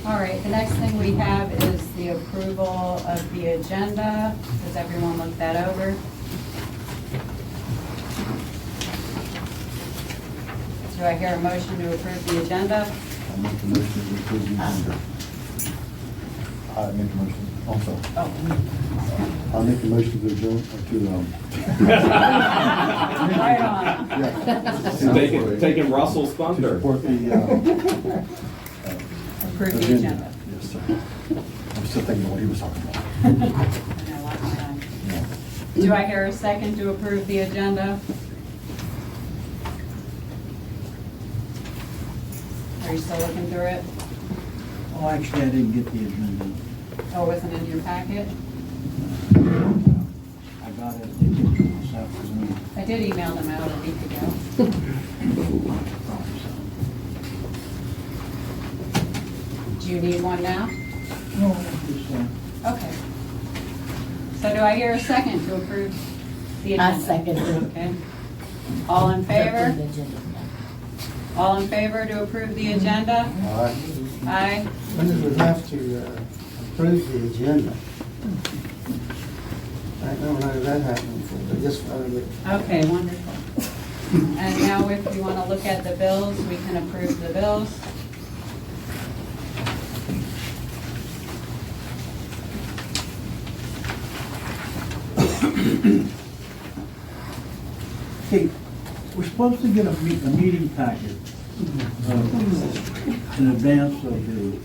All right, the next thing we have is the approval of the agenda. Does everyone look that over? Do I hear a motion to approve the agenda? I make the motion to approve the agenda. I make a motion. Also, Oh. I'll make a motion to adjourn, or Right on. yeah. Taking Russell's To thunder. support the, Approve the agenda. Yes, sir. I'm still thinking of what he was talking about. I know, lost my mind. Yeah. Do I hear a second to approve the agenda? Are you still looking through it? Oh, actually, I didn't get the agenda. Oh, it wasn't in your packet? I got it this afternoon. I did email them out a week ago. Do you need one now? No, just, Okay. So do I hear a second to approve the agenda? I second it. Okay. All in favor? The agenda. All in favor to approve the agenda? All right. Aye. When do we have to approve the agenda? I don't know that happened before, but just, Okay, wonderful. And now if you want to look at the bills, we can approve the bills. hey, we're supposed to get a meeting packet in advance of the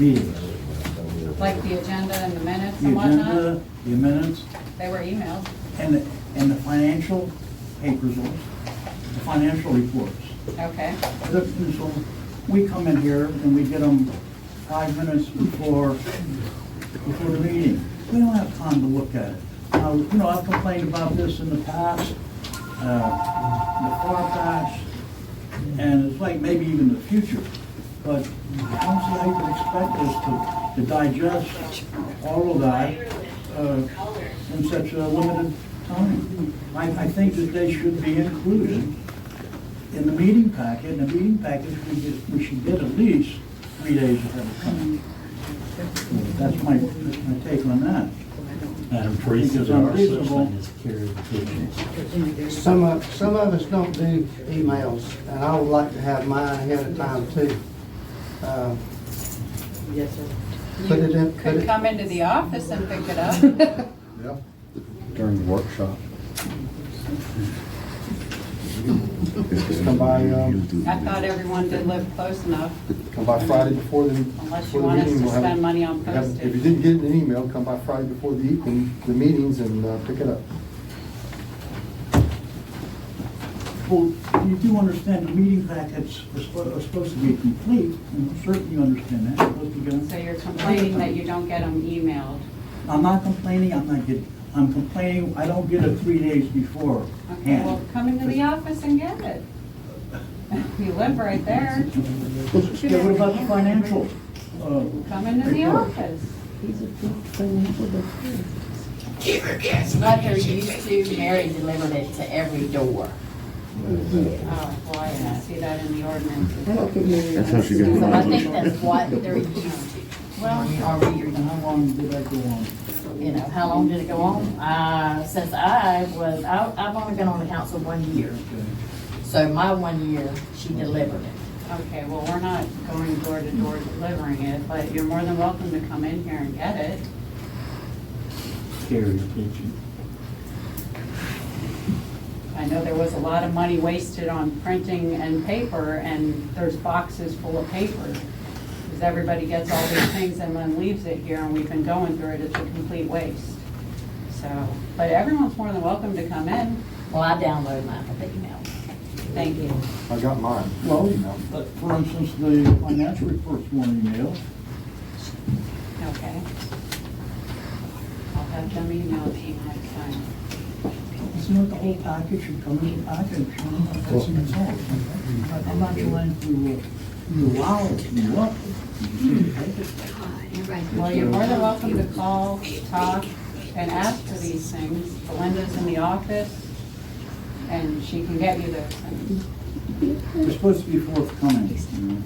meeting. Like the agenda and the minutes The and whatnot? agenda, the minutes, They were emailed. and the financial papers, the financial reports. Okay. And so we come in here and we get them 5 minutes before the meeting. We don't have time to look at it. I've complained about this in the past, the far past, and it's like maybe even the future. But I don't see how you can expect us to digest all of that in such a limited time. I think that they should be included in the meeting packet. In the meeting packet, we should get at least 3 days ahead of time. That's my take on that. Madam Because Teresa, there I'm are such reasonable. things as carried pigeons. some of us don't do emails, and I would like to have mine ahead of time too. Yes, sir. Put it in, You put could it, come into the office and pick it up. Yeah. During the workshop. Just come by, I thought everyone did live close enough, come by Friday before the unless you before the want us meeting. to We'll have- spend money on If you postage. didn't get an email, come by Friday before the meetings and pick it up. Well, you do understand the meeting packets are supposed to be complete, and certainly you understand that. You're supposed to get them. So you're complaining that you don't get them emailed. I'm not complaining, I'm complaining, I don't get it 3 days before. Okay, well, come into the office and get it. You live right there. Yeah, what about the financial? Come into the office. But they're used to, Mary delivered it to every door. Oh, boy, I didn't see that in the ordinance. That's how she gets So I it. think that's what they're used to. Well, are we, And how long did that go on? you know, how long did it go on? Since I've only been on the council 1 year. So my 1 year, she delivered it. Okay, well, we're not going door to door delivering it, but you're more than welcome to come in here and get it. Carrier pigeon. I know there was a lot of money wasted on printing and paper, and there's boxes full of paper. Because everybody gets all these things and then leaves it here, and we've been going through it, it's a complete waste. So, but everyone's more than welcome to come in. Well, I downloaded mine from the email. Thank you. I got mine. Well, Email. but for instance, the financial reports weren't emailed. Okay. I'll have them email to you next time. Isn't it the whole package should come in the package? That's an insult. I'm not trying to allow you up. Well, you're more than welcome to call, talk, and ask for these things. Belinda's in the office, and she can get you those things. They're supposed to be forthcoming, you know.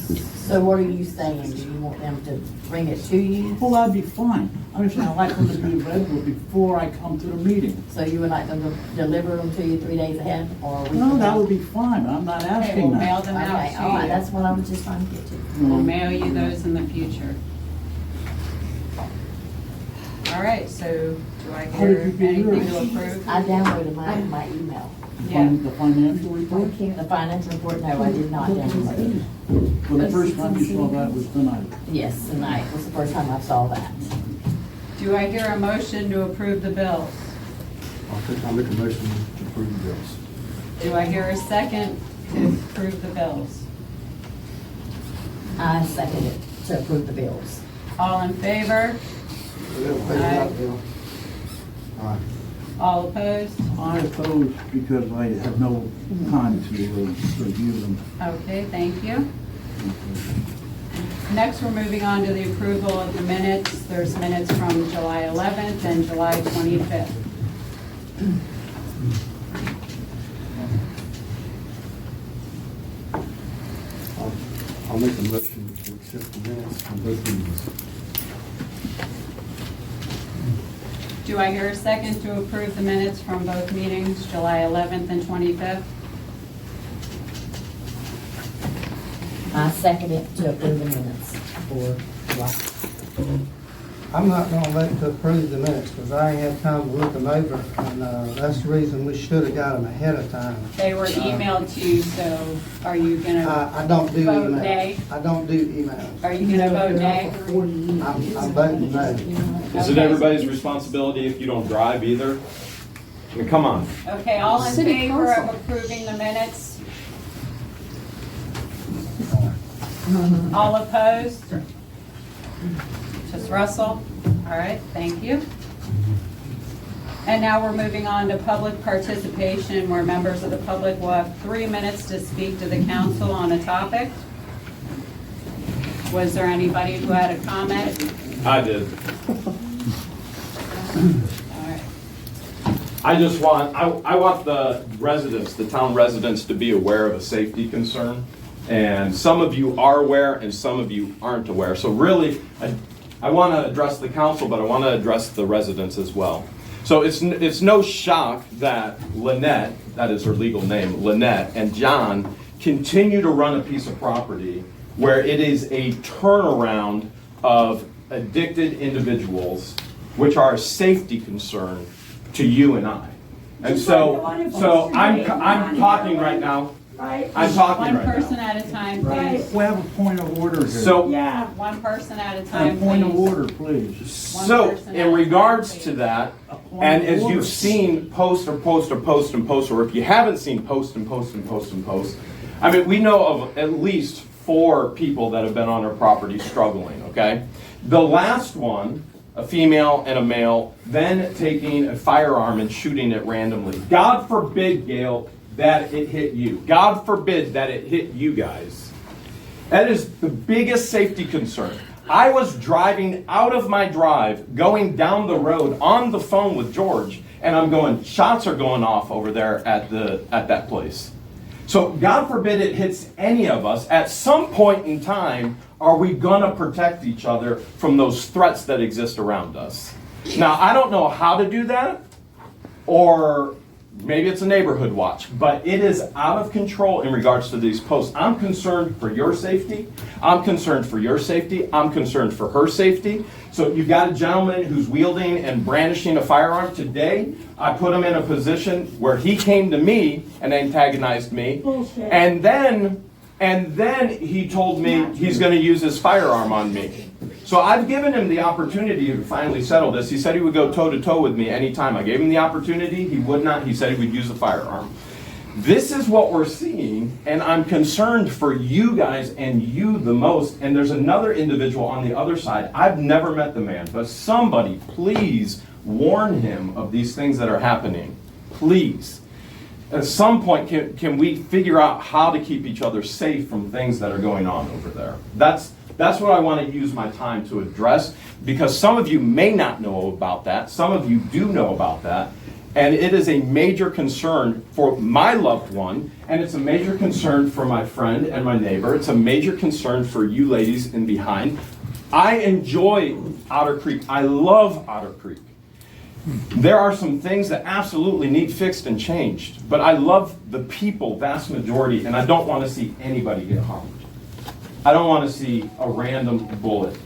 So what are you saying? Do you want them to bring it to you? Well, that'd be fine. I'm just saying, I'd like them to be available before I come to the meeting. So you would like them to deliver them to you 3 days ahead, or a week No, that ahead? would be fine, I'm not Okay, asking we'll mail that. them out Okay, all right, to you. that's what I was just trying to get to. We'll mail you those in the future. All right, so do I How did hear you get anything yours? to approve? I downloaded my email. Yeah. The financial report? The financial report, no, I did not download it. Well, the first time you saw that was tonight. Yes, tonight was the first time I saw that. Do I hear a motion to approve the bills? I'll make a motion to approve the bills. Do I hear a second to approve the bills? I second it to approve the bills. All in favor? We're gonna pay that bill. All right. All opposed? I oppose because I had no time to review them. Okay, thank you. Next, we're moving on to the approval of the minutes. There's minutes from July 11th and July 25th. I'll make a motion to accept the minutes from both meetings. Do I hear a second to approve the minutes from both meetings, July 11th and 25th? I second it to approve the minutes for July. I'm not gonna vote to approve the minutes, because I ain't had time to look them over, and, that's the reason we should have got them ahead of time. They were emailed to you, so are you gonna, I don't do Vote emails. nay. I don't do emails. are you gonna vote nay? I'm voting no. Is it everybody's responsibility if you don't drive either? I mean, come on. Okay, all in City favor of council. approving the minutes? All opposed? Just Russell? All right, thank you. And now we're moving on to public participation, where members of the public will have 3 minutes to speak to the council on a topic. Was there anybody who had a comment? I did. All right. I want the residents, the town residents, to be aware of a safety concern. And some of you are aware and some of you aren't aware. So really, I want to address the council, but I want to address the residents as well. So it's no shock that Lynette, that is her legal name, Lynette, and John continue to run a piece of property where it is a turnaround of addicted individuals, which are a safety concern to you and I. And so I'm talking right now. I'm talking One right person now. at a time, please. We have a point of order here. So, One person at a A time, point of please. order, please. so in regards to that, A point and of as order. you've seen post or post or post and post, or if you haven't seen post and post and post and post, I mean, we know of at least 4 people that have been on our property struggling, okay? The last one, a female and a male, then taking a firearm and shooting it randomly. God forbid, Gail, that it hit you. God forbid that it hit you guys. That is the biggest safety concern. I was driving out of my drive, going down the road on the phone with George, and I'm going, shots are going off over there at that place. So God forbid it hits any of us. At some point in time, are we gonna protect each other from those threats that exist around us? Now, I don't know how to do that, or maybe it's a neighborhood watch, but it is out of control in regards to these posts. I'm concerned for your safety. I'm concerned for your safety. I'm concerned for her safety. So you've got a gentleman who's wielding and brandishing a firearm today. I put him in a position where he came to me and antagonized me. Bullshit. And then he told me he's going to use his firearm on me. So I've given him the opportunity to finally settle this. He said he would go toe-to-toe with me anytime. I gave him the opportunity. He would not. He said he would use the firearm. This is what we're seeing, and I'm concerned for you guys and you the most. And there's another individual on the other side. I've never met the man, but somebody please warn him of these things that are happening. Please. At some point, can we figure out how to keep each other safe from things that are going on over there? That's what I want to use my time to address, because some of you may not know about that. Some of you do know about that. And it is a major concern for my loved one, and it's a major concern for my friend and my neighbor. It's a major concern for you ladies in behind. I enjoy Otter Creek. I love Otter Creek. There are some things that absolutely need fixed and changed, but I love the people, vast majority, and I don't want to see anybody get harmed. I don't want to see a random bullet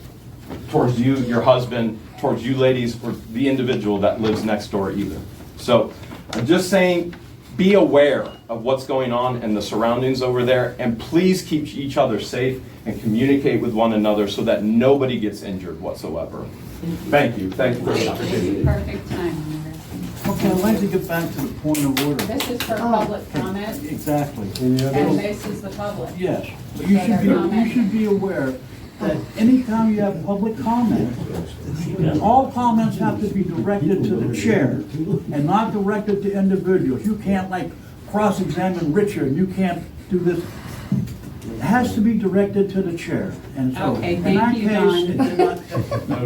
towards you, your husband, towards you ladies, or the individual that lives next door either. So I'm just saying, be aware of what's going on in the surroundings over there, and please keep each other safe and communicate with one another so that nobody gets injured whatsoever. Thank you. Thank you for the opportunity. Perfect time. Okay, I'd like to get back to the point of order. This is for public comment, Exactly. and this is the public. Yes, but you should be aware that anytime you have public comment, all comments have to be directed to the chair and not directed to individuals. You can't like cross-examine Richard, you can't do this. It has to be directed to the chair. And so, Okay, in thank that you, case, Don. it did not.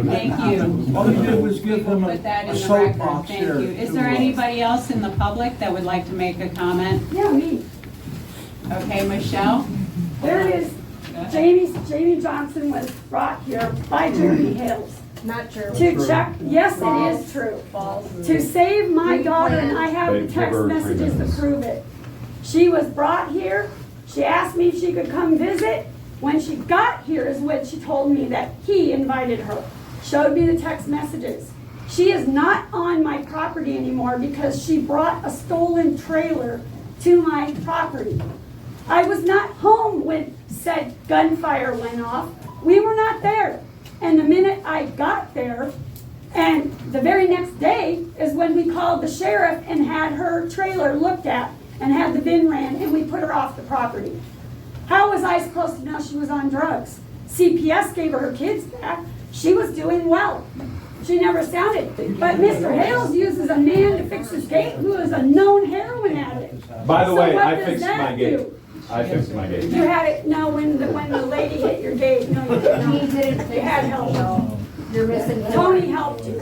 Thank you. All you did was give him Put that a in the record. soapbox Thank there. you. Is there anybody else in the public that would like to make a comment? Yeah, me. Okay, Michelle? There it is. Jamie Johnson was brought here by Jeremy Hales. Not true. To check, yes, it is true. To save my daughter, and I have the text messages to prove it. She was brought here. She asked me if she could come visit. When she got here is when she told me that he invited her. Showed me the text messages. She is not on my property anymore because she brought a stolen trailer to my property. I was not home when said gunfire went off. We were not there. And the minute I got there, and the very next day is when we called the sheriff and had her trailer looked at and had the VIN ran, and we put her off the property. How was I supposed to know she was on drugs? CPS gave her kids back. She was doing well. She never sounded. But Mr. Hales uses a man to fix his gate who is a known heroin addict. By the So way, what I does fixed that my gate. do? I fixed my gate. You had it, no, when the lady hit your gate, no, you didn't. He didn't. You had help. You're missing. Tony helped you.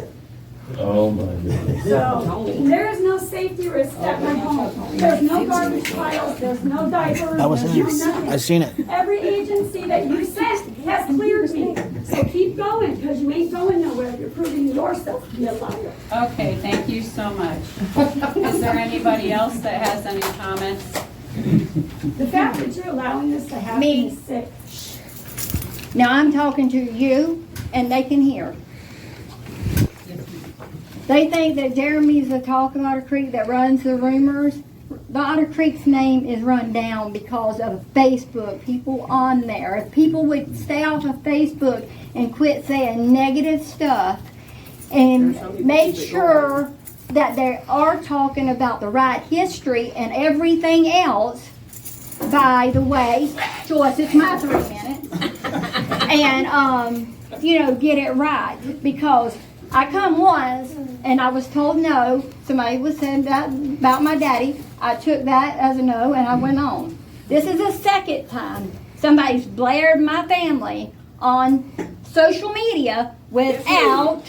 Oh my goodness. So, there is no safety risk at my home. There's no garbage piles, there's no diapers, there's no nothing. I seen it. Every agency that you sent has cleared me. So keep going, because you ain't going nowhere. You're proving yourself to be a liar. Okay, thank you so much. Is there anybody else that has any comments? The fact that you're allowing this to happen Me. is sick. Now I'm talking to you and they can hear. They think that Jeremy's the talk of Otter Creek that runs the rumors. The Otter Creek's name is run down because of Facebook, people on there. If people would stay off of Facebook and quit saying negative stuff and make sure that they are talking about the right history and everything else. By the way, Joyce, it's my 3 minutes. And, get it right. Because I come once and I was told no. Somebody was saying about my daddy. I took that as a no and I went on. This is the second time somebody's blared my family on social media without,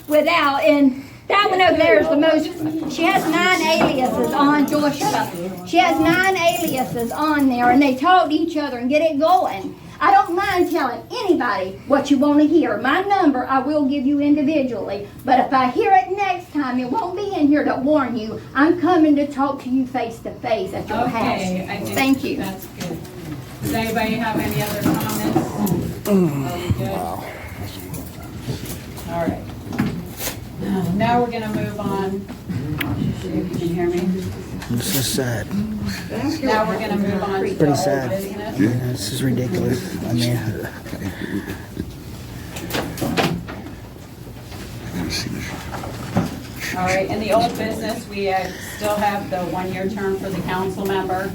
and that one over there is the most, she has 9 aliases on, Joyce, shut up. She has 9 aliases on there and they talk to each other and get it going. I don't mind telling anybody what you want to hear. My number I will give you individually, but if I hear it next time, it won't be in here to warn you. I'm coming to talk to you face to face at your Okay, I house. think Thank you. that's good. Does anybody have any other comments? Are we good? All right. Now we're gonna move on. See if you can hear me. This is sad. Now we're gonna move on to the Pretty old sad. business. This is ridiculous. I mean, All right, in the old business, we still have the 1-year term for the council member.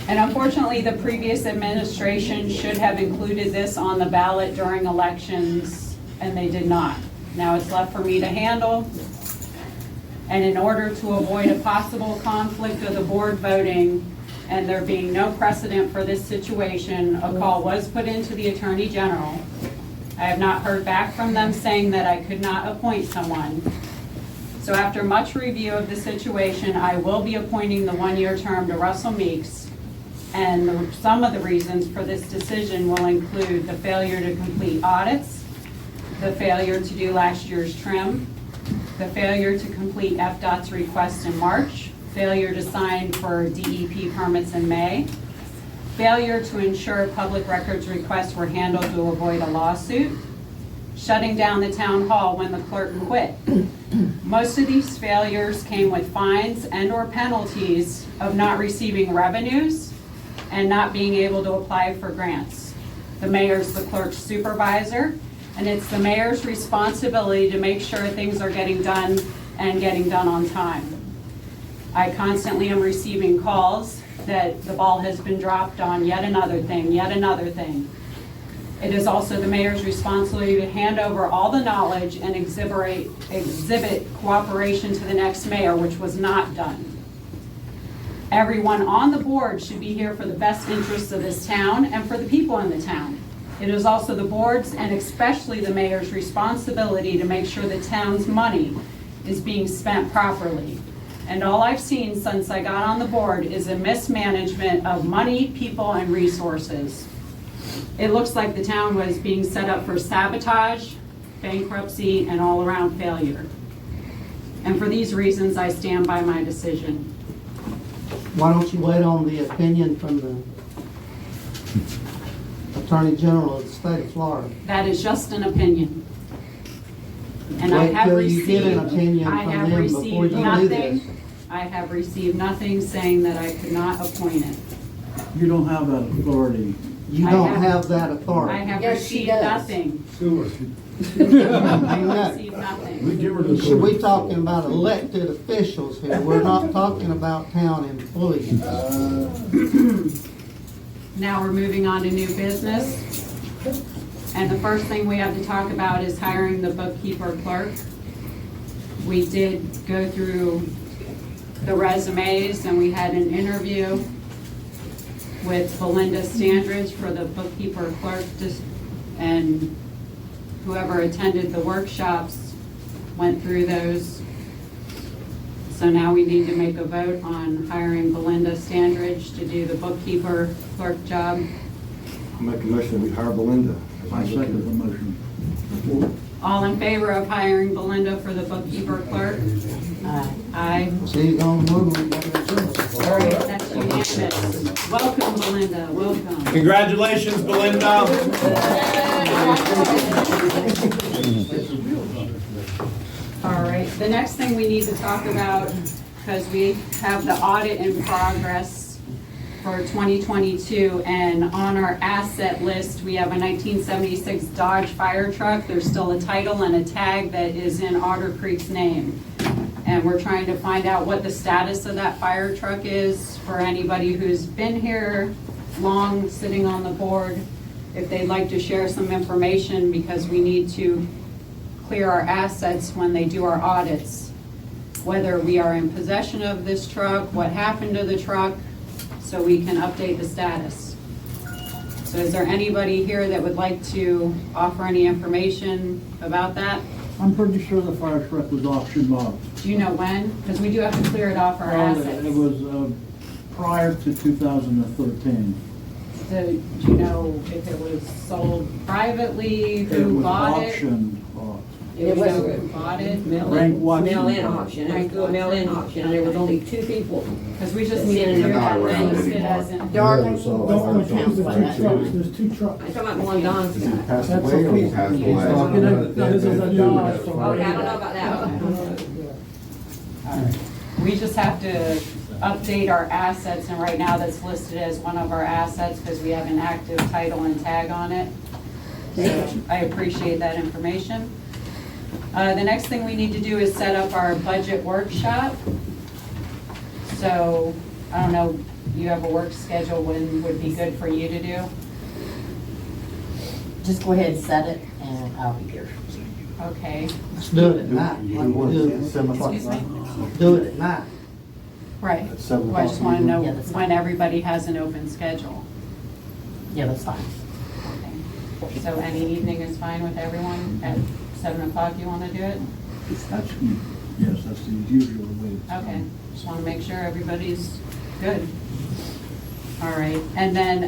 And unfortunately, the previous administration should have included this on the ballot during elections, and they did not. Now it's left for me to handle. And in order to avoid a possible conflict of the board voting and there being no precedent for this situation, a call was put into the Attorney General. I have not heard back from them saying that I could not appoint someone. So after much review of the situation, I will be appointing the one-year term to Russell Meeks. And some of the reasons for this decision will include the failure to complete audits, the failure to do last year's trim, the failure to complete FDOT's request in March, failure to sign for DEP permits in May, failure to ensure public records requests were handled to avoid a lawsuit, shutting down the town hall when the clerk quit. Most of these failures came with fines and/or penalties of not receiving revenues and not being able to apply for grants. The mayor's the clerk's supervisor, and it's the mayor's responsibility to make sure things are getting done and getting done on time. I constantly am receiving calls that the ball has been dropped on yet another thing, yet another thing. It is also the mayor's responsibility to hand over all the knowledge and exhibit cooperation to the next mayor, which was not done. Everyone on the board should be here for the best interests of this town and for the people in the town. It is also the board's and especially the mayor's responsibility to make sure the town's money is being spent properly. And all I've seen since I got on the board is a mismanagement of money, people, and resources. It looks like the town was being set up for sabotage, bankruptcy, and all-around failure. And for these reasons, I stand by my decision. Why don't you wait on the opinion from the Attorney General of the state of Florida? That is just an opinion. And I Wait have till you get an received, opinion I from have them before received you do this. nothing. I have received nothing saying that I could not appoint it. You don't have that authority. You I don't have- have that I authority. have Yes, she received does. nothing. You I know. have received nothing. Should we talking about elected officials here? We're not talking about town employees. Now we're moving on to new business. And the first thing we have to talk about is hiring the bookkeeper clerk. We did go through the resumes and we had an interview with Belinda Standridge for the bookkeeper clerk, and whoever attended the workshops went through those. So now we need to make a vote on hiring Belinda Standridge to do the bookkeeper clerk job. I'll make a motion, we hire Belinda. I second the motion. All in favor of hiring Belinda for the bookkeeper clerk? Aye. She's on the move. All right, that's unanimous. Welcome, Belinda, welcome. Congratulations, Belinda. All right, the next thing we need to talk about, because we have the audit in progress for 2022, and on our asset list, we have a 1976 Dodge fire truck. There's still a title and a tag that is in Otter Creek's name. And we're trying to find out what the status of that fire truck is for anybody who's been here long, sitting on the board, if they'd like to share some information, because we need to clear our assets when they do our audits. Whether we are in possession of this truck, what happened to the truck, so we can update the status. So is there anybody here that would like to offer any information about that? I'm pretty sure the fire truck was auctioned off. Do you know when? Because we do have to clear it off our assets. It was prior to 2013. So do you know if it was sold privately, It who was bought it? auctioned off. It was who bought it? Rank Watson. Mail-in auction, it was a mail-in auction, and there was only 2 people. Because we just need to clear that listed as an. Darling. Don't confuse the two trucks, there's 2 trucks. I'm talking about the one Don's Is he got. passed That's away or okay. he passed No, away? this is a Dodge from. Okay, I don't know about that one. We just have to update our assets, and right now that's listed as one of our assets because we have an active title and tag on it. So I appreciate that information. The next thing we need to do is set up our budget workshop. So, I don't know, you have a work schedule when would be good for you to do? Just go ahead and set it, and I'll be here. Okay, Let's do it at night. You like we want do. it at 7 o'clock? excuse me? Do it at night. Right. At 7 Well, I just o'clock. want to know Yeah, that's when fine. everybody has an open schedule. Yeah, that's fine. Okay. So any evening is fine with everyone? At 7 o'clock you want to do it? That's me. Yes, that's the usual way. Okay, just want to make sure everybody's good. All right, and then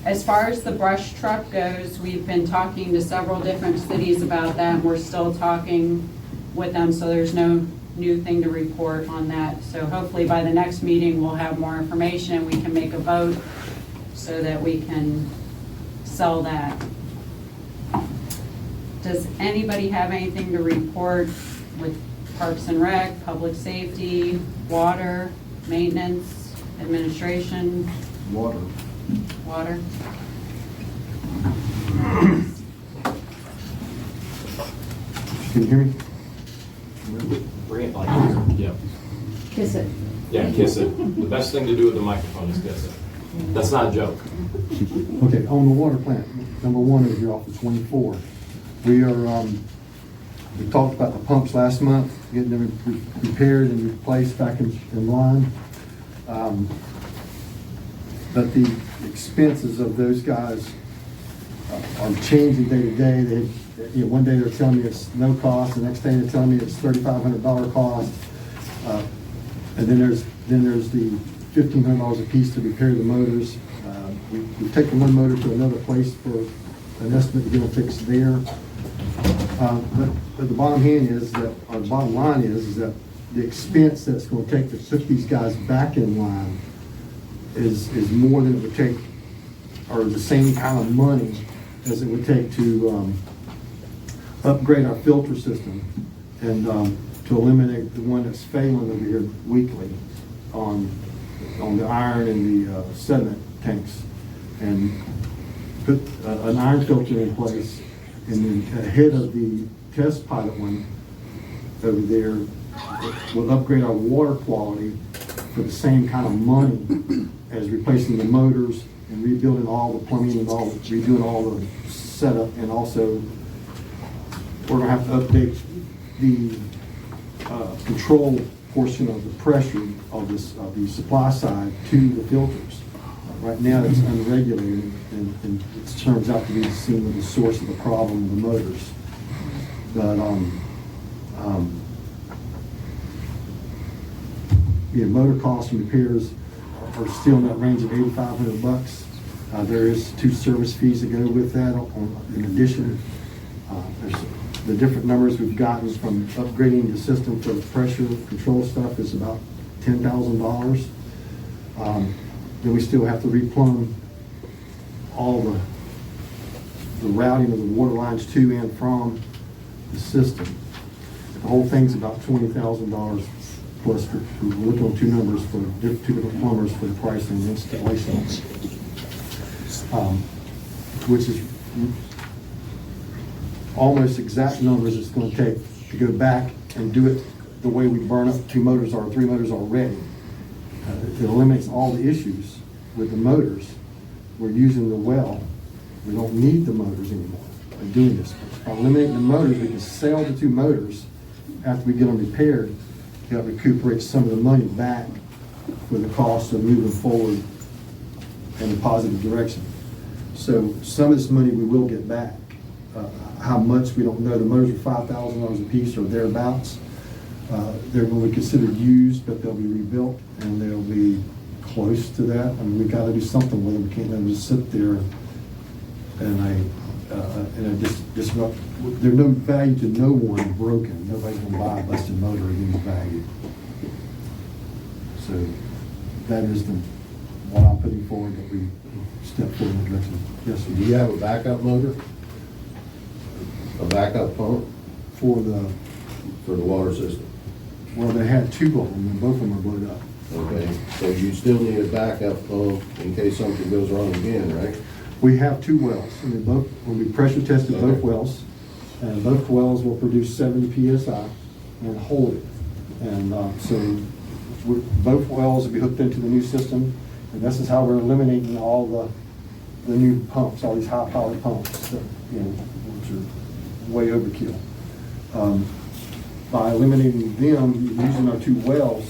as far as the brush truck goes, we've been talking to several different cities about that, and we're still talking with them, so there's no new thing to report on that. So hopefully by the next meeting, we'll have more information and we can make a vote so that we can sell that. Does anybody have anything to report with Parks and Rec, Public Safety, Water, Maintenance, Administration? Water. Water? Can you hear me? Bring it like this. Yeah. Kiss it. Yeah, kiss it. The best thing to do with the microphone is kiss it. That's not a joke. Okay, on the water plant, number one is you're off of 24. We are, we talked about the pumps last month, getting them repaired and replaced back in line. But the expenses of those guys are changing day to day. They, one day they're telling me it's no cost, the next day they're telling me it's $3,500 cost. And then there's the $1,500 a piece to repair the motors. We've taken one motor to another place for an estimate to get them fixed there. But the bottom line is that the expense that's going to take to put these guys back in line is more than it would take, or the same kind of money as it would take to upgrade our filter system and to eliminate the one that's failing over here weekly on the iron and the sediment tanks, and put an iron filter in place. And then ahead of the test pilot one over there, will upgrade our water quality for the same kind of money as replacing the motors and rebuilding all the plumbing and redoing all the setup. And also, we're gonna have to update the control portion of the pressure of the supply side to the filters. Right now, it's unregulated, and it turns out to be seen as the source of the problem, the motors. But motor costs and repairs are still in that range of $8,500. There is 2 service fees that go with that. In addition, there's the different numbers we've gotten from upgrading the system for the pressure control stuff is about $10,000. Then we still have to replumb all the routing of the water lines to and from the system. The whole thing's about $20,000 plus. We're looking at 2 numbers for 2 different plumbers for the price and installation, which is almost exact numbers it's going to take to go back and do it the way we burn up 2 motors or 3 motors already. It eliminates all the issues with the motors. We're using the well. We don't need the motors anymore by doing this. By eliminating the motors, we can sell the 2 motors after we get them repaired. That recuperates some of the money back for the cost of moving forward in a positive direction. So some of this money we will get back. How much, we don't know. The motors are $5,000 a piece or thereabouts. They're going to be considered used, but they'll be rebuilt and they'll be close to that. I mean, we've got to do something with them. We can't let them just sit there and disrupt. There's no value to no one broken. Nobody's going to buy a busted motor at any value. So that is what I'm putting forward, that we step forward in the direction. Yes, sir. Do you have a backup motor? A backup pump? For the water system? Well, they had 2 of them, and both of them are blown up. Okay, so you still need a backup pump in case something goes wrong again, right? We have 2 wells, and they both will be pressure tested, both wells, and both wells will produce 70 psi and hold it. And both wells will be hooked into the new system, and this is how we're eliminating all the new pumps, all these high-powered pumps that, which are way overkill. By eliminating them, using our 2 wells,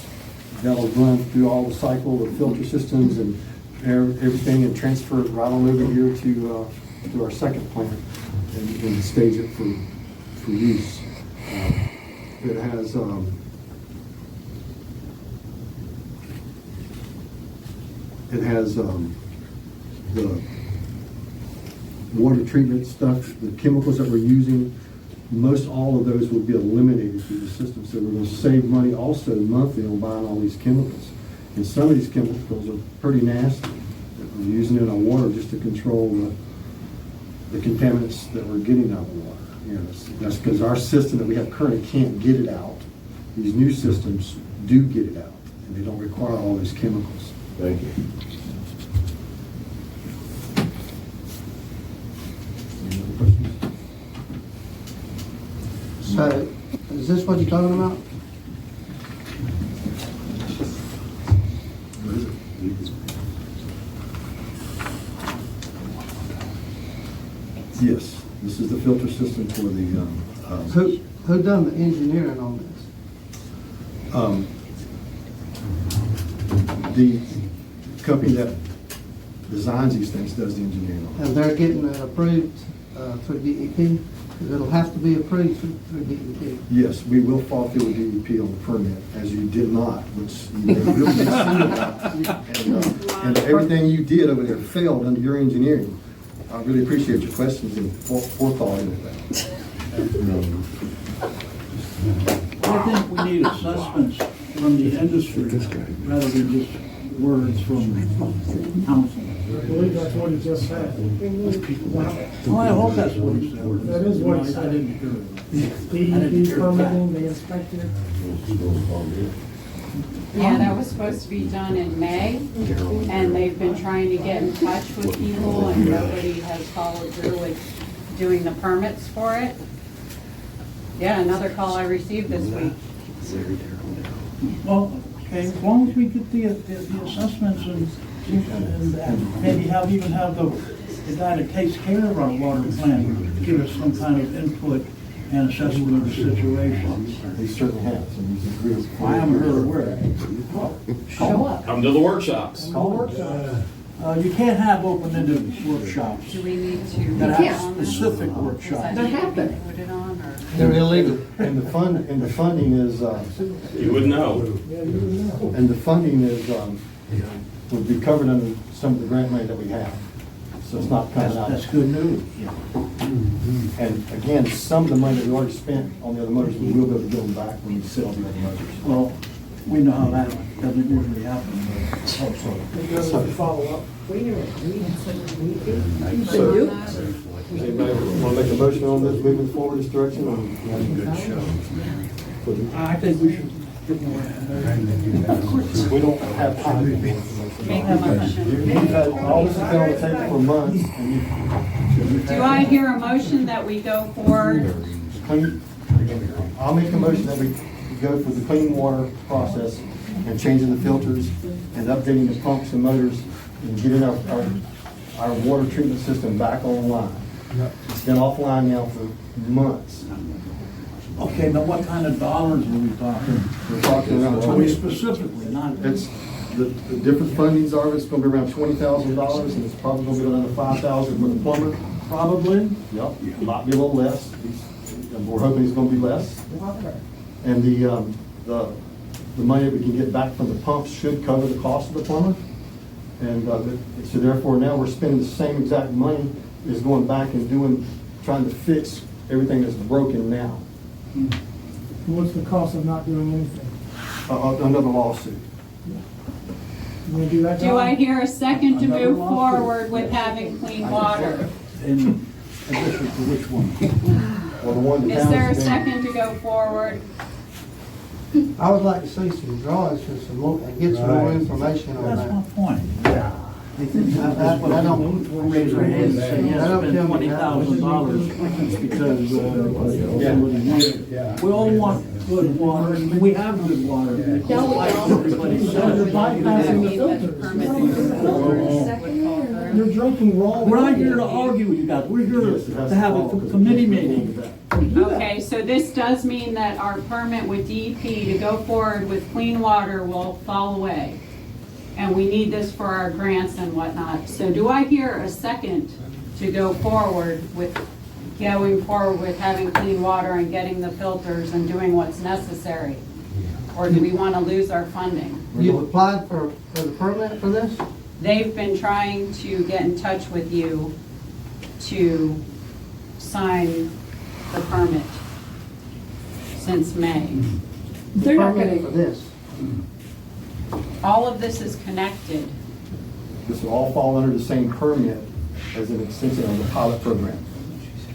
that'll run through all the cycle of filter systems and everything, and transfer it right on over here to our second plant and stage it for use. It has, the water treatment stuff, the chemicals that we're using, most all of those will be eliminated through the system. So we're going to save money also monthly on buying all these chemicals. And some of these chemicals are pretty nasty. We're using in our water just to control the contaminants that we're getting out of the water. You know, that's because our system that we have currently can't get it out. These new systems do get it out, and they don't require all those chemicals. Thank you. Any other questions? So, is this what you're talking about? What is it? Yes, this is the filter system for the, Who done the engineering on this? the company that designs these things does the engineering on it. And they're getting it approved through DEP? Because it'll have to be approved through DEP. Yes, we will fall through with DEP on the permit, as you did not, which you may really be about. And everything you did over there failed under your engineering. I really appreciate your questions and forethought into that. I think we need assessments from the industry rather than just words from council. I believe that's what he just said. Well, I hope that's what he said. That is what he I said. didn't hear it. DEP permitting, the inspector. Yeah, that was supposed to be done in May, and they've been trying to get in touch with people, and nobody has followed through with doing the permits for it. Yeah, another call I received this week. Well, okay, as long as we get the assessments and maybe even have the guy that takes care of our water plant give us some kind of input and assessment of the situation. They certainly have, so you can agree with. I haven't heard a word. Show up. Come to the workshops. You can't have open-ended workshops. Do we need to? You gotta have specific workshops. They're happening. Put it on, or? They're illegal. And the funding is, You would know. and the funding is, would be covered under some of the grant money that we have. So it's not coming out. That's good news. And again, some of the money that we already spent on the other motors, we will be able to get them back when we sell the other motors. Well, we know how that doesn't usually happen, but Hope so. He does have to follow up. So, does anybody want to make a motion on this, moving forward this direction? I think we should get more. We don't have time. Make a motion. All this has been on the table for months, and Do I hear a motion that we go forward? I'll make a motion that we go for the clean water process and changing the filters and updating the pumps and motors and getting our water treatment system back online. It's been offline now for months. Okay, now what kind of dollars are we talking? We're talking around Tell me 20. specifically, not. It's, the different fundings are, it's gonna be around $20,000, and it's probably gonna be around $5,000 for the plumber. Probably. Yep, might be a little less. We're hoping it's gonna be less. And the money that we can get back from the pumps should cover the cost of the plumber. And so therefore now we're spending the same exact money as going back and trying to fix everything that's broken now. What's the cost of not doing anything? Another lawsuit. You gonna do that, Do John? I hear a second to Another move lawsuit. forward with having clean water? In addition to which one? Well, the one the Is there a town's been- second to go forward? I would like to see some drawings and some more, and get some more information on That's that. my point. I don't, Raise our hands and say, I yes, don't spend tell me $20,000 because somebody wanted it. We all want good water, and we have good water. Like everybody You're says. bypassing the filters. You're drinking raw. We're not here to argue with you guys, we're here to have a committee meeting. Okay, so this does mean that our permit with DEP to go forward with clean water will fall away. And we need this for our grants and whatnot. So do I hear a second to go forward with going forward with having clean water and getting the filters and doing what's necessary? Or do we want to lose our funding? You applied for the permit for this? They've been trying to get in touch with you to sign the permit since May. The permit for this? All of this is connected. This will all fall under the same permit as an extension of the pilot program.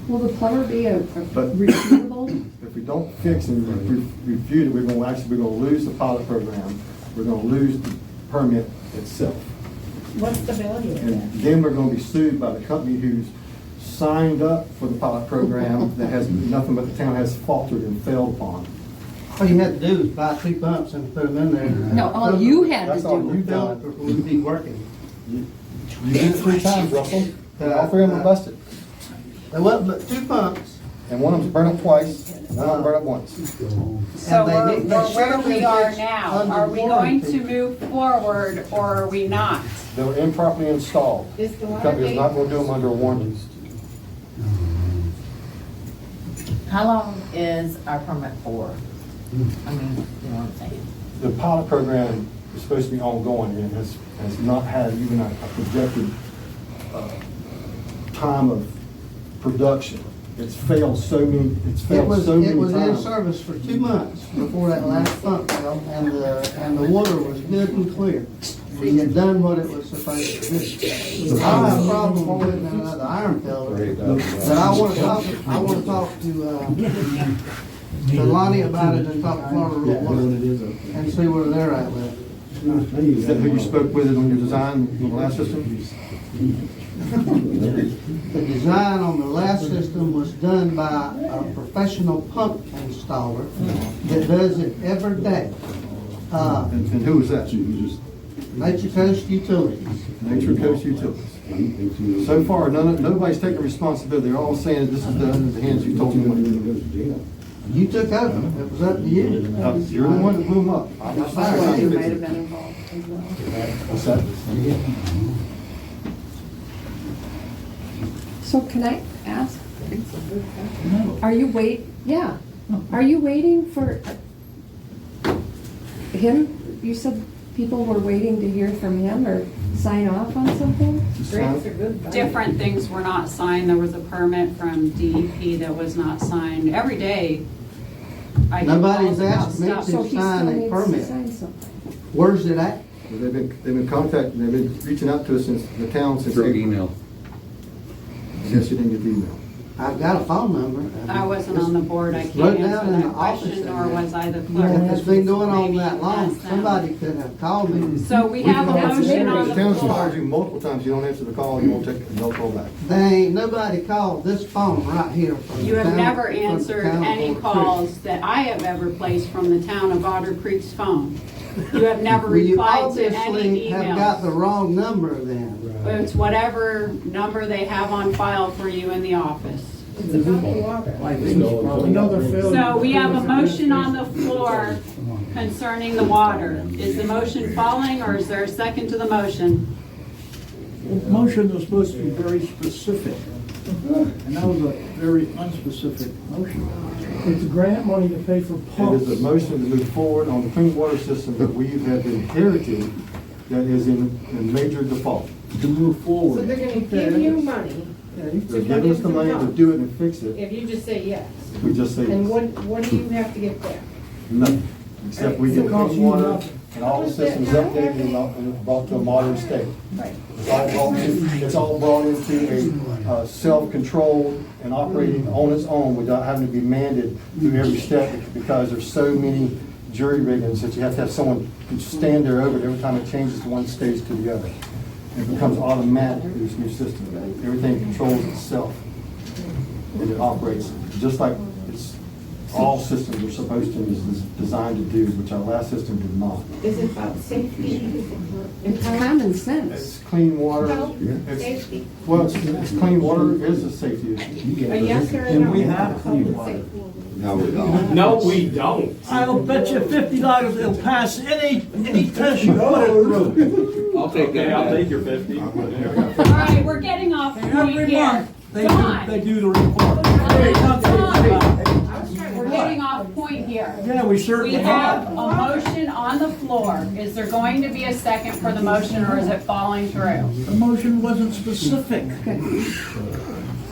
Will the plumber be a But- refutable? If we don't fix and refute it, we're going to lose the pilot program. We're going to lose the permit itself. What's the value of And that? then we're going to be sued by the company who's signed up for the pilot program that has nothing but the town has faltered and failed upon. All you had to do was buy 2 pumps and put them in there. No, all you had to That's all do. you've done. It would be working. You did it 3 times, Russell. And all 3 of them are busted. There wasn't but 2 pumps. And one of them's burned up twice, and one of them burned up once. So they we're need- they where should we be are fixed now. under Are we going warranty. to move forward or are we not? They were improperly installed. Is the The water company is not gate- going to do them under a warranty. How long is our permit for? I mean, you know what I'm saying? The pilot program is supposed to be ongoing and has not had even a projected time of production. It's failed so many, It was in service for 2 months before that last pump fell, and the water was good and clear. We had done what it was supposed to do. I have a problem with putting in another iron filter, but I want to talk to Lonnie about it and talk to Florida Rural Water and see where they're at with it. Is that who you spoke with on your design on the last system? The design on the last system was done by a professional pump installer that does it every day. And who was that? Nature Coast Utilities. Nature Coast Utilities. So far, nobody's taking responsibility. They're all saying that this is done in the hands you told them what to do. You took over. It was up to you. You're the one that blew them up. I'm not You might have saying been involved as well. What's that? So can I ask? Are you Are you waiting for him? You said people were waiting to hear from him or sign off on something? Different things were not signed. There was a permit from DEP that was not signed. Every day, I get Nobody's calls about asked me stuff. So to he sign still a needs to permit. sign something. Where's it at? They've been contacting, they've been reaching out to us since the town since Through April. email. Yes, you didn't get the email. I've got a phone number. I wasn't on the board. I It's can't wrote down answer in that the office question, in nor there. was I the clerk. If it's been going on Maybe that you long, ask them. somebody could have called me. So we have a That's motion on The the town's floor. called you multiple times, you don't answer the call, you won't take no call back. They ain't nobody called this phone right here from You the have town- never from the answered town of any Otter calls that I have ever placed from the town of Otter Creek's phone. You have never Creek. You replied to any obviously have got the emails. wrong number then. It's whatever number they have on file for you in the office. Another failure. So we have a motion on the floor concerning the water. Is the motion falling or is there a second to the motion? Motion was supposed to be very specific, and that was a very unspecific motion. It's grant money to pay for It pumps. is a motion to move forward on the clean water system that we have inherited that is in major default. To move So forward. they're gonna give you money They're giving us the money to do it and fix it. if you just say yes. We just say And what do you have to get back? nothing, except we get It costs clean you water nothing. and all the systems updated and brought to a modern state. Right. It's all brought into a self-controlled and operating on its own without having to be mandated through every step because there's so many jury riggings that you have to have someone who stand there over it every time it changes from one stage to the other. It becomes automatic through this new system. Everything controls itself and it operates just like all systems are supposed to, is designed to do, which our last system did not. Is it about safety? It's common sense. It's clean water. No, It's- safety. Well, it's clean water is a safety issue. A yes or a And no? we have clean water. Safety. No, we don't. I'll bet you $50 it'll pass any test you put it through. I'll take that. I'll take your 50. All right, we're getting off point Every here. month. They do the report. We're getting off point here. Yeah, we certainly We have a motion on the floor. Is there going to be a second for the motion, or is it falling through? The motion wasn't specific.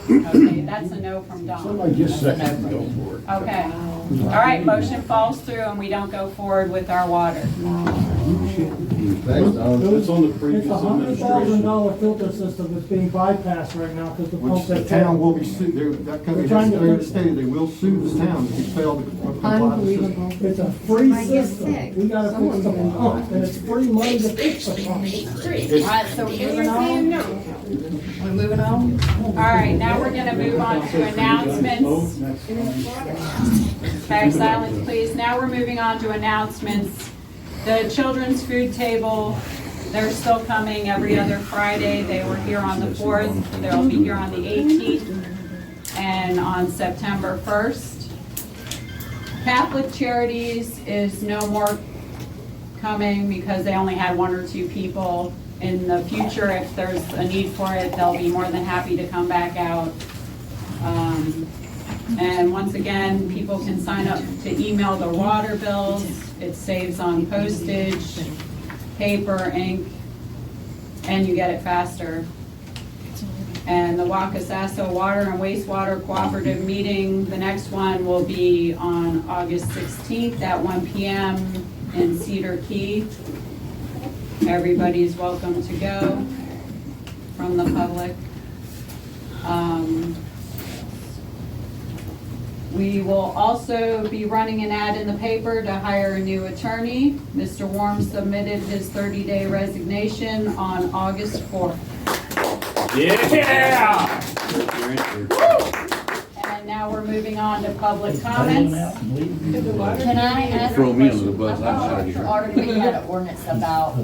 Okay, that's a no from Don. Somebody just second, go for it. Okay. All right, motion falls through and we don't go forward with our water. Thanks, Don. It's on the It's previous administration. $100,000 filter system that's being bypassed right now because the pump Which the that's town will be sued, that company has clearly stated they will sue this town if we fail to comply with the system. Unbelievable. It's a free Might get system. sick. We gotta fix the pump, and it's free money to fix the pump. All right, so we're moving on. We're moving on. All right, now we're gonna move on to announcements. Okay, silence please. Now we're moving on to announcements. The children's food table, they're still coming every other Friday. They were here on the 4th. They'll be here on the 18th and on September 1st. Catholic Charities is no more coming because they only had 1 or 2 people. In the future, if there's a need for it, they'll be more than happy to come back out. And once again, people can sign up to email their water bills. It saves on postage, paper, ink, and you get it faster. And the Wacasasso Water and Wastewater Cooperative Meeting, the next one will be on August 16th at 1 p.m. in Cedar Key. Everybody's welcome to go from the public. We will also be running an ad in the paper to hire a new attorney. Mr. Warm submitted his 30-day resignation on August 4th. Yeah! And now we're moving on to public comments. Can I ask? Throw me under the bus, I'm out of here. Article 3 had an ordinance about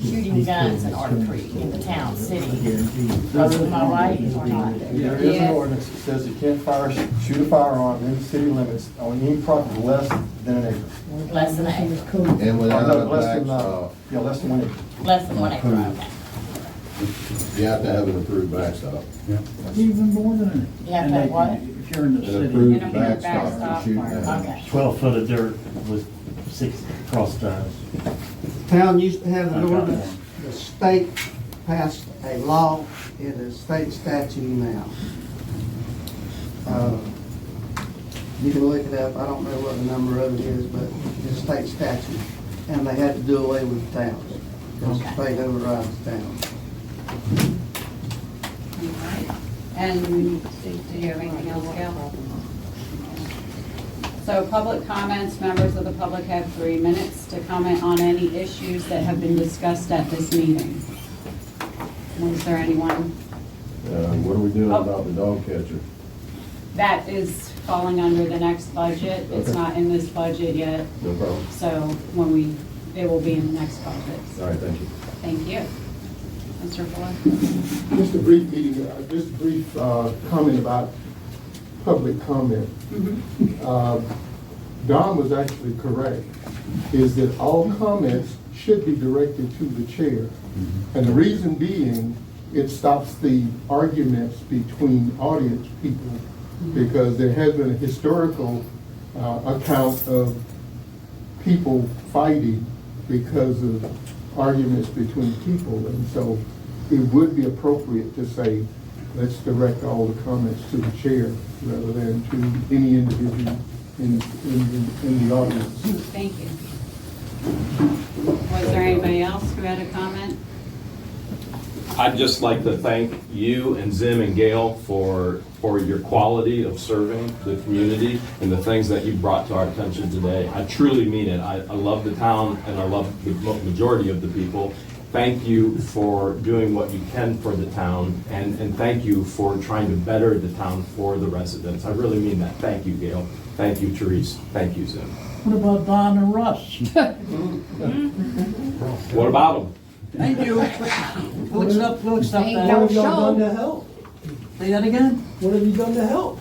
shooting guns in Article 3 in the town, city. Am I right or not? There is an ordinance that says you can't shoot a firearm in the city limits on any property less than an acre. Less than an acre. And without a Less than, backstop, yeah, less than 1 acre. Less than 1 acre, okay. you have to have an approved backstop. Even more than an. You have to have what? If you're in the An city. approved It'll be a backstop backstop for shooting for- guns. Okay. 12 foot of dirt with 6 cross ties. Town used to have an ordinance, the state passed a law, it is state statute now. You can look it up, I don't know what the number of it is, but it's state statute. And they had to do away with towns, because the state overrides towns. And do you have anything else, Gail? So public comments, members of the public have 3 minutes to comment on any issues that have been discussed at this meeting. Is there anyone? What are we doing Oh. about the dog catcher? That is falling under the next budget. It's Okay. not in this budget yet, No problem. so it will be in the next budget. All right, thank you. Thank you. Mr. Fuller? Just a brief meeting, just a brief comment about public comment. Don was actually correct, is that all comments should be directed to the chair. And the reason being, it stops the arguments between audience people, because there has been a historical account of people fighting because of arguments between people. And so it would be appropriate to say, let's direct all the comments to the chair rather than to any individual in the audience. Thank you. Was there anybody else who had a comment? I'd just like to thank you and Zim and Gail for your quality of serving the community and the things that you brought to our attention today. I truly mean it. I love the town and I love the majority of the people. Thank you for doing what you can for the town, and thank you for trying to better the town for the residents. I really mean that. Thank you, Gail. Thank you, Therese. Thank you, Zim. What about Don and Russ? What about them? Thank you. We'll accept What that. have y'all done to help? Say that again? What have you done to help?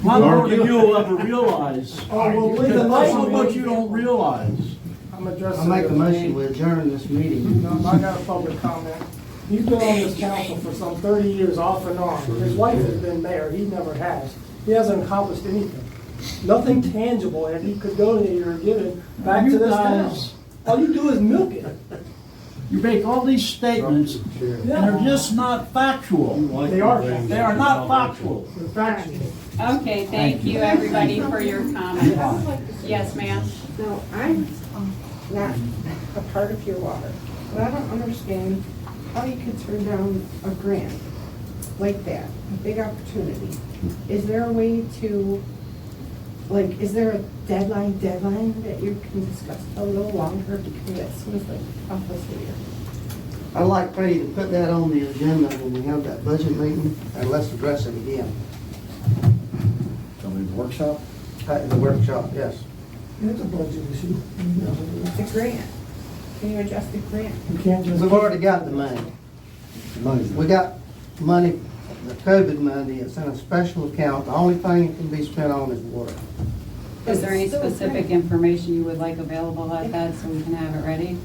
How more than you'll ever realize. Oh, well, leave the That's light how on. much you don't realize. I'm addressing. I make a motion, we adjourn this meeting. No, I got a public comment. He's been on this council for some 30 years off and on. His wife has been mayor, he never has. He hasn't accomplished anything. Nothing tangible that he could donate or give it back to this town. All you do is milk it. You make all these statements, and they're just not factual. They are. They are not factual. They're factual. Okay, thank you, everybody, for your comments. Yes, ma'am? No, I'm not a part of your water, but I don't understand how you could turn down a grant like that, a big opportunity. Is there a way to, like, is there a deadline that you can discuss a little longer to get it smoothly off this year? I'd like for you to put that on the agenda when we have that budget meeting, and let's address it again. Somebody's workshop? At the workshop, yes. It's a budget issue. The grant, can you adjust the grant? You can't just. We've already got the money. We got money, the COVID money, it's in a special account. The only thing it can be spent on is water. Is there any specific information you would like available at that so we can have it ready?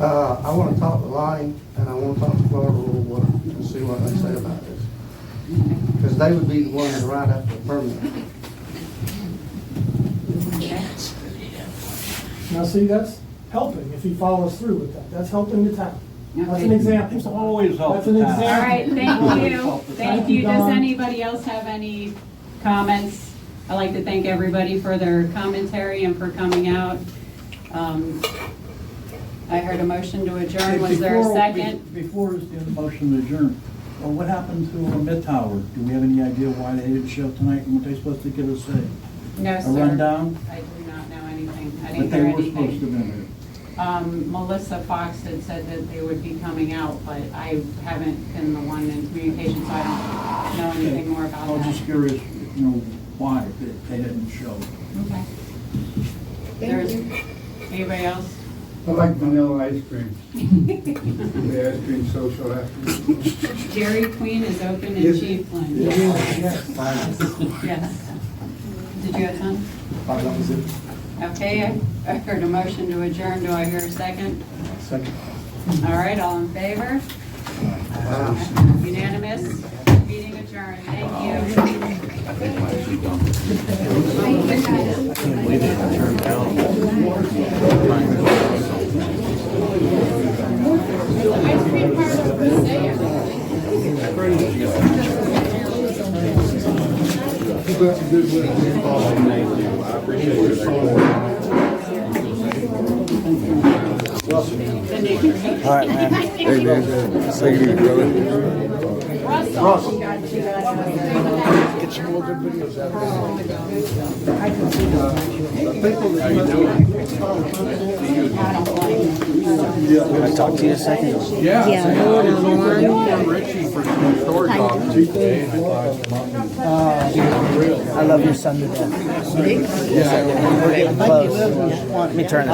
I want to talk to Lonnie, and I want to talk to Florida a little while and see what they say about this. Because they would be the ones to write up the permit. Now, see, that's helping if he follows through with that. That's helping the town. That's an example. It's always helped That's an the town. example. All right, thank you. Thank you. Does Don. anybody else have any comments? I'd like to thank everybody for their commentary and for coming out. I heard a motion to adjourn. Was there a second? Before the motion to adjourn, well, what happened to Mid-Tower? Do we have any idea why they didn't show tonight and what they supposed to give us say? No, A sir. rundown? I do not know anything. I But didn't they hear were supposed to anything. be here. Melissa Fox had said that they would be coming out, but I haven't been the one in communication, so I don't know anything more I about was that. just curious, why they didn't show. Okay. Thank There's, you. anybody else? I like vanilla ice cream. The ice cream social after. Dairy Queen is open in Yes. Chiefland. Yes. Yes. Did you have some? That was it. Okay, I heard a motion to adjourn. Do I hear a second? Second. All right, all in favor? Unanimous? Meeting adjourned. Thank you. Keep up the good work. I appreciate your support. All right, man. Hey, man. Say you, brother. Russell. Get some more good videos out Can I talk to you a second? Yeah. Yeah. Richie for some story talk today. I love your son to death. Yes, I do. We're getting close. Let me turn this.